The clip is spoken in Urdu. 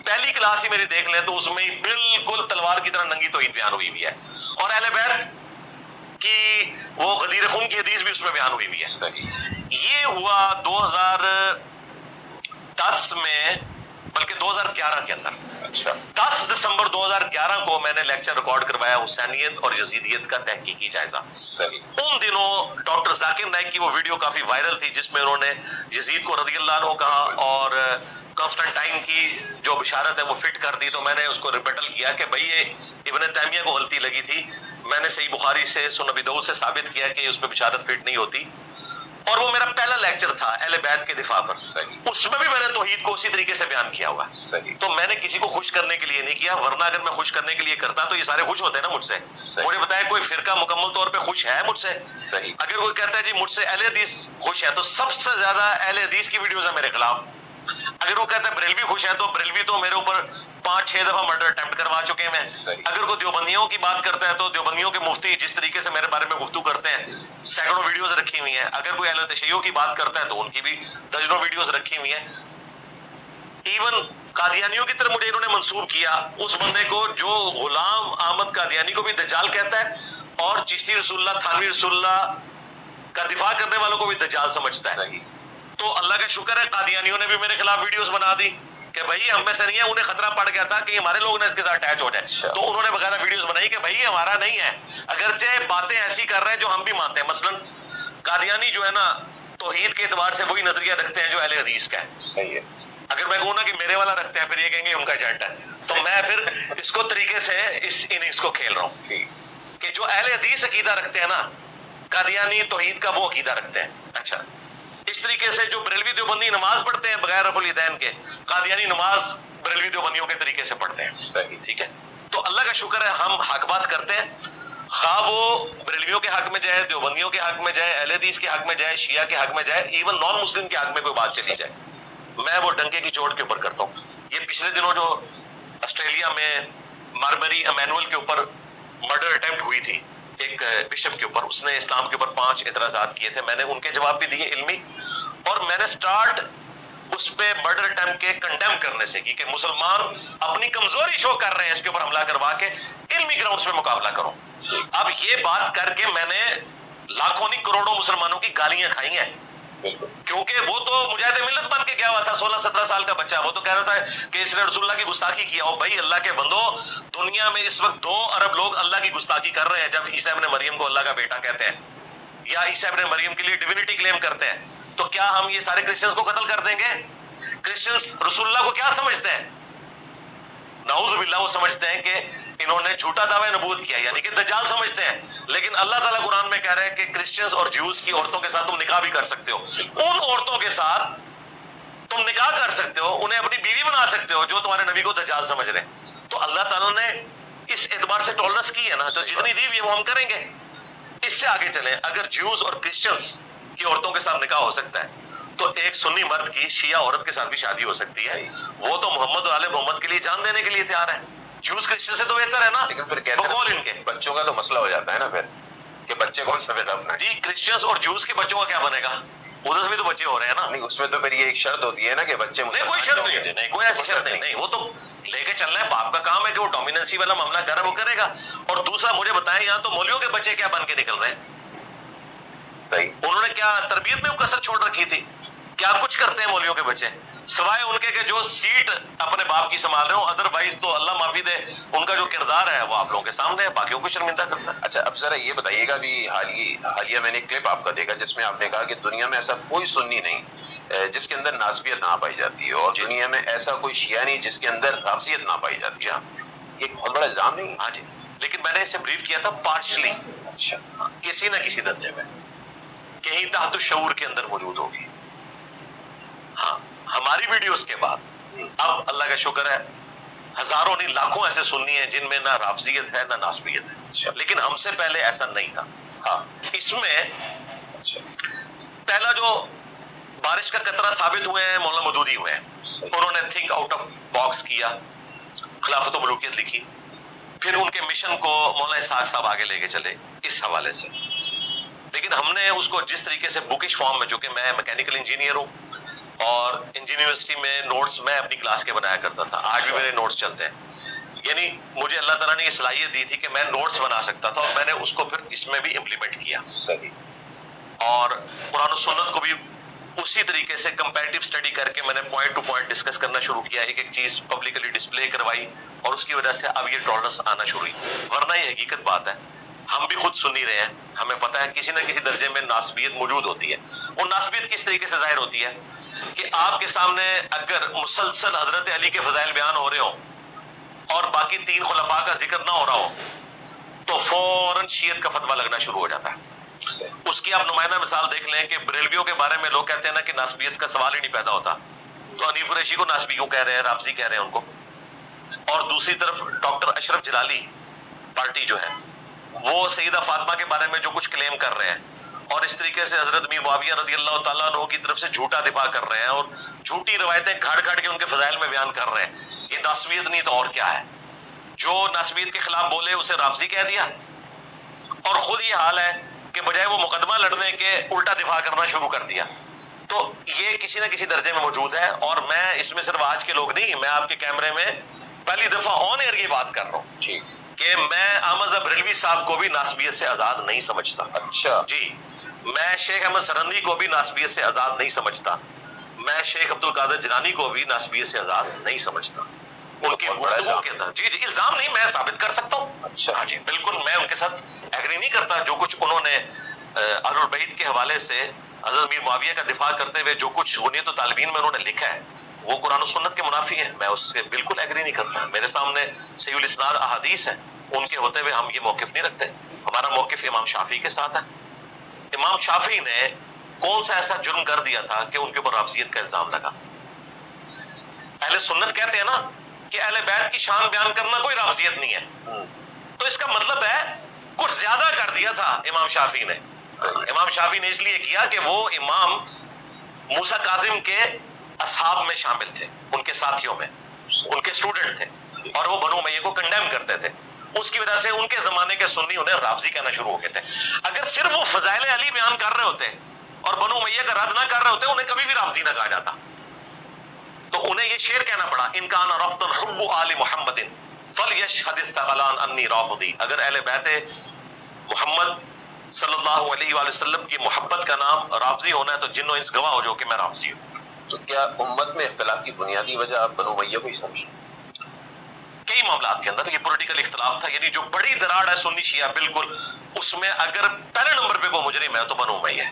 پہلی کلاس ہی میری دیکھ لیں تو اس میں بالکل تلوار کی طرح ننگی توحید بیان ہوئی ہوئی ہے، اور اہل بیت کی وہ غدیر خون کی حدیث بھی اس میں بیان ہوئی ہوئی ہے۔ یہ ہوا 2010 میں، بلکہ 2011 کے اندر۔ 10 دسمبر 2011 کو میں نے لیکچر ریکارڈ کروایا حسینیت اور یزیدیت کا تحقیقی جائزہ۔ ان دنوں ڈاکٹر ذاکر نائک کی وہ ویڈیو کافی وائرل تھی جس میں انہوں نے یزید کو رضی اللہ عنہ کہا اور کانسٹنٹائن کی جو بشارت ہے وہ فٹ کر دی۔ تو میں نے اس کو ریپیٹل کیا کہ بھئی یہ ابن تیمیہ کو غلطی لگی تھی، میں نے صحیح بخاری سے سنن ابی داؤد سے ثابت کیا کہ اس پہ بشارت فٹ نہیں ہوتی، اور وہ میرا پہلا لیکچر تھا اہل بیت کے دفاع پر۔ اس میں بھی میں نے توحید کو اسی طریقے سے بیان کیا ہوا۔ تو میں نے کسی کو خوش کرنے کے لیے نہیں کیا، ورنہ اگر میں خوش کرنے کے لیے کرتا تو یہ سارے خوش ہوتے ہیں نا مجھ سے۔ مجھے بتایا کوئی فرقہ مکمل طور پہ خوش ہے مجھ سے؟ اگر کوئی کہتا ہے جی مجھ سے اہل حدیث خوش ہے تو سب سے زیادہ اہل حدیث کی ویڈیوز ہیں میرے خلاف۔ اگر وہ کہتا ہے بریلوی خوش ہے تو بریلوی تو میرے اوپر 5-6 دفعہ مرڈر اٹیمپٹ کروا چکے ہیں۔ اگر کوئی دیوبندیوں کی بات کرتا ہے تو دیوبندیوں کے مفتی جس طریقے سے میرے بارے میں گفتگو کرتے ہیں سینکڑوں ویڈیوز رکھی ہوئی ہیں۔ اگر کوئی اہل تشیع کی بات کرتا ہے تو ان کی بھی درجنوں ویڈیوز رکھی ہوئی ہیں۔ ایون قادیانیوں کی طرف مجھے انہوں نے منسوب کیا اس بندے کو جو غلام احمد قادیانی کو بھی دجال کہتا ہے اور چشتی رسول اللہ تھانوی رسول اللہ کا دفاع کرنے والوں کو بھی دجال سمجھتا ہے۔ تو اللہ کا شکر ہے قادیانیوں نے بھی میرے خلاف ویڈیوز بنا دی کہ بھائی ہم میں سے نہیں ہے، انہیں خطرہ پڑ گیا تھا کہ ہمارے لوگ نے اس کے ساتھ اٹیچ ہو جائے، تو انہوں نے بغیر ویڈیوز بنائی کہ بھائی ہمارا نہیں ہے، اگرچہ باتیں ایسی کر رہے ہیں جو ہم بھی مانتے ہیں۔ مثلا قادیانی جو ہے نا توحید کے اعتبار سے وہی نظریہ رکھتے ہیں جو اہل حدیث کا ہے۔ اگر میں کہوں نا کہ میرے والا رکھتے ہیں پھر یہ کہیں گے ان کا ایجنٹ ہے، تو میں پھر اس کو طریقے سے اس اننگز کو کھیل رہا ہوں کہ جو اہل حدیث عقیدہ رکھتے ہیں نا قادیانی توحید کا وہ عقیدہ رکھتے ہیں۔ اچھا اس طریقے سے جو بریلوی دیوبندی نماز پڑھتے ہیں بغیر رفع الیدین کے، قادیانی نماز بریلوی دیوبندیوں کے طریقے سے پڑھتے ہیں۔ ٹھیک ہے، تو اللہ کا شکر ہے ہم حق بات کرتے ہیں، خواہ وہ بریلویوں کے حق میں جائے، دیوبندیوں کے حق میں جائے، اہل حدیث کے حق میں جائے، شیعہ کے حق میں جائے، ایون نان مسلم کے حق میں کوئی بات چلی جائے، میں وہ ڈنکے کی چوٹ کے اوپر کرتا ہوں۔ یہ پچھلے دنوں جو آسٹریلیا میں ماربری امینول کے اوپر مرڈر اٹیمپٹ ہوئی تھی ایک بشپ کے اوپر، اس نے اسلام کے اوپر 5 اعتراضات کیے تھے، میں نے ان کے جواب بھی دیے علمی، اور میں نے سٹارٹ اس پہ مرڈر اٹیمپٹ کے کنڈیم کرنے سے کی کہ مسلمان اپنی کمزوری شو کر رہے ہیں، اس کے اوپر حملہ کروا کے علمی گراؤنڈز پہ مقابلہ کرو۔ اب یہ بات کر کے میں نے لاکھوں نہیں کروڑوں مسلمانوں کی گالیاں کھائی ہیں، کیونکہ وہ تو مجاہد ملت بن کے گیا ہوا تھا 16-17 سال کا بچہ، وہ تو کہہ رہا تھا کہ اس نے رسول اللہ کی گستاخی کیا ہو۔ بھائی اللہ کے بندو، دنیا میں اس وقت 2 ارب لوگ اللہ کی گستاخی کر رہے ہیں جب عیسیٰ ابن مریم کو اللہ کا بیٹا کہتے ہیں یا عیسیٰ ابن مریم کے لیے ڈیوینٹی کلیم کرتے ہیں، تو کیا ہم یہ سارے کرسچنز کو قتل کر دیں گے؟ کرسچنز رسول اللہ کو کیا سمجھتے ہیں؟ نعوذ باللہ وہ سمجھتے ہیں کہ انہوں نے جھوٹا دعوی نبوت کیا، یعنی کہ دجال سمجھتے ہیں، لیکن اللہ تعالیٰ قرآن میں کہہ رہے ہیں کہ کرسچنز اور جیوز کی عورتوں کے ساتھ تم نکاح بھی کر سکتے ہو، ان عورتوں کے ساتھ تم نکاح کر سکتے ہو، انہیں اپنی بیوی بنا سکتے ہو جو تمہارے نبی کو دجال سمجھ رہے ہیں۔ تو اللہ تعالیٰ نے اس اعتبار سے ٹالرنس کی ہے نا، تو جتنی دی وہ ہم کریں گے۔ اس سے آگے چلیں، اگر جیوز اور کرسچنز کی عورتوں کے ساتھ نکاح ہو سکتا ہے تو ایک سنی مرد کی شیعہ عورت کے ساتھ بھی شادی ہو سکتی ہے، وہ تو محمد اور آل محمد کے لیے جان دینے کے لیے تیار ہے۔ جیوز کرسچن سے تو بہتر ہے نا، لیکن پھر کہتے ہیں ان کے بچوں کا تو مسئلہ ہو جاتا ہے نا پھر کہ بچے کون سا بیٹا اپنا ہے۔ جی کرسچنز اور جیوز کے بچوں کا کیا بنے گا؟ ادھر سے بھی تو بچے ہو رہے ہیں نا۔ نہیں اس میں تو پھر یہ ایک شرط ہوتی ہے نا کہ بچے نہیں کوئی شرط نہیں، نہیں کوئی ایسی شرط نہیں، وہ تو لے کے چلنا ہے، باپ کا کام ہے کہ وہ ڈومیننسی والا معاملہ کر رہا ہے وہ کرے گا۔ اور دوسرا مجھے بتائیں یہاں تو مولویوں کے بچے کیا بن کے نکل رہے ہیں؟ صحیح، انہوں نے کیا تربیت میں کسر چھوڑ رکھی تھی؟ کیا کچھ کرتے ہیں مولویوں کے بچے سوائے ان کے کہ جو سیٹ اپنے باپ کی سنبھال رہے ہوں، ادروائز تو اللہ معافی دے ان کا جو کردار ہے وہ آپ لوگوں کے سامنے ہے، باقیوں کو شرمندہ کرتا ہے۔ اچھا اب ذرا یہ بتائیے گا، ابھی حالیہ میں نے ایک کلپ آپ کا دیکھا جس میں آپ نے کہا کہ دنیا میں ایسا کوئی سنی نہیں جس کے اندر ناسبیت نہ پائی جاتی ہے، اور دنیا میں ایسا کوئی شیعہ نہیں جس کے اندر رافضیت نہ پائی جاتی ہے۔ یہ ایک بہت بڑا الزام نہیں؟ ہاں جی، لیکن میں نے اسے بریف کیا تھا پارشلی، اچھا کسی نہ کسی درجے میں کہیں تحت الشعور کے اندر موجود ہوگی۔ ہاں ہماری ویڈیوز کے بعد اب اللہ کا شکر ہے ہزاروں نہیں لاکھوں ایسے سنی ہیں جن میں نہ رافضیت ہے نہ ناسبیت ہے، لیکن ہم سے پہلے ایسا نہیں تھا۔ ہاں اس میں پہلا جو بارش کا قطرہ ثابت ہوئے ہیں مولانا مودودی ہوئے ہیں، انہوں نے تھنک آؤٹ آف باکس کیا، خلافت و ملوکیت لکھی، پھر ان کے مشن کو مولانا اسحاق صاحب آگے لے کے چلے اس حوالے سے، لیکن ہم نے اس کو جس طریقے سے بکش فارم میں، جو کہ میں میکینیکل انجینئر ہوں اور انجینئرنگ یونیورسٹی میں نوٹس میں اپنی کلاس کے بنایا کرتا تھا، آج بھی میرے نوٹس چلتے ہیں. یعنی مجھے اللہ تعالیٰ نے یہ صلاحیت دی تھی کہ میں نوٹس بنا سکتا تھا، اور میں نے اس کو پھر اس میں بھی امپلیمنٹ کیا. صحیح. اور قرآن و سنت کو بھی اسی طریقے سے کمپیریٹیو اسٹڈی کر کے میں نے پوائنٹ ٹو پوائنٹ ڈسکس کرنا شروع کیا، ایک ایک چیز پبلکلی ڈسپلے کروائی، اور اس کی وجہ سے اب یہ ٹالرنس آنا شروع ہوئی. ورنہ یہ حقیقت بات ہے، ہم بھی خود سن ہی رہے ہیں، ہمیں پتہ ہے کسی نہ کسی درجے میں ناسبیت موجود ہوتی ہے. وہ ناسبیت کس طریقے سے ظاہر ہوتی ہے کہ آپ کے سامنے اگر مسلسل حضرت علی کے فضائل بیان ہو رہے ہوں اور باقی 3 خلفاء کا ذکر نہ ہو رہا ہو تو فوراً شیعت کا فتویٰ لگنا شروع ہو جاتا ہے. اس کی آپ نمائندہ مثال دیکھ لیں کہ بریلویوں کے بارے میں لوگ کہتے ہیں نا کہ ناسبیت کا سوال ہی نہیں پیدا ہوتا، تو حنیف قریشی کو ناسبی کیوں کہہ رہے ہیں، رافضی کہہ رہے ہیں ان کو. اور دوسری طرف ڈاکٹر اشرف جلالی پارٹی جو ہے وہ سیدہ فاطمہ کے بارے میں جو کچھ کلیم کر رہے ہیں، اور اس طریقے سے حضرت امیر معاویہ رضی اللہ تعالیٰ عنہ کی طرف سے جھوٹا دفاع کر رہے ہیں اور جھوٹی روایتیں گھاڑ گھاڑ کے ان کے فضائل میں بیان کر رہے ہیں. یہ ناسبیت نہیں تو اور کیا ہے؟ جو ناسبیت کے خلاف بولے اسے رافضی کہہ دیا، اور خود یہ حال ہے کہ بجائے وہ مقدمہ لڑنے کے الٹا دفاع کرنا شروع کر دیا. تو یہ کسی نہ کسی درجے میں موجود ہے، اور میں اس میں صرف آج کے لوگ نہیں، میں آپ کے کیمرے میں پہلی دفعہ آن ایئر یہ بات کر رہا ہوں کہ میں احمد بریلوی صاحب کو بھی ناسبیت سے آزاد نہیں سمجھتا. اچھا جی، میں شیخ احمد سرندی کو بھی ناسبیت سے آزاد نہیں سمجھتا، میں شیخ عبد القادر جیلانی کو بھی ناسبیت سے آزاد نہیں سمجھتا. ان کی گفتگو کے اندر جی الزام نہیں، میں ثابت کر سکتا ہوں. اچھا. ہاں جی بالکل، میں ان کے ساتھ ایگری نہیں کرتا. جو کچھ انہوں نے اہل البیت کے حوالے سے حضرت امیر معاویہ کا دفاع کرتے ہوئے جو کچھ غنیت و طالبین میں انہوں نے لکھا ہے وہ قرآن و سنت کے منافی ہے، میں اس سے بالکل ایگری نہیں کرتا. میرے سامنے صحیح الاسناد احادیث ہیں، ان کے ہوتے ہوئے ہم یہ موقف نہیں رکھتے. ہمارا موقف امام شافعی کے ساتھ ہے. امام شافعی نے کون سا ایسا جرم کر دیا تھا کہ ان کے اوپر رافضیت کا الزام لگا؟ اہل سنت کہتے ہیں نا کہ اہل بیت کی شان بیان کرنا کوئی رافضیت نہیں ہے، تو اس کا مطلب ہے کچھ زیادہ کر دیا تھا امام شافعی نے. امام شافعی نے اس لیے کیا کہ وہ امام موسیٰ کاظم کے اصحاب میں شامل تھے، ان کے ساتھیوں میں، ان کے اسٹوڈنٹ تھے، اور وہ بنو امیہ کو کنڈیم کرتے تھے. اس کی وجہ سے ان کے زمانے کے سنی انہیں رافضی کہنا شروع ہو گئے تھے. اگر صرف وہ فضائل علی بیان کر رہے ہوتے اور بنو امیہ کا رد نہ کر رہے ہوتے انہیں کبھی بھی رافضی نہ کہا جاتا. تو انہیں یہ شعر کہنا پڑا، ان کان رفض حب آل محمد فلیشہد الثقلان انی رافضی. اگر اہل بیت محمد صلی اللہ علیہ وآلہ وسلم کی محبت کا نام رافضی ہونا ہے تو جن و انس گواہ ہو جاؤ کہ میں رافضی ہوں. تو کیا امت میں اختلاف کی بنیادی وجہ آپ بنو امیہ کو ہی سمجھیں؟ کئی معاملات کے اندر یہ پولیٹیکل اختلاف تھا. یعنی جو بڑی دراڑ ہے سنی شیعہ بالکل، اس میں اگر پہلے نمبر پہ کوئی مجرم ہے تو بنو امیہ ہے.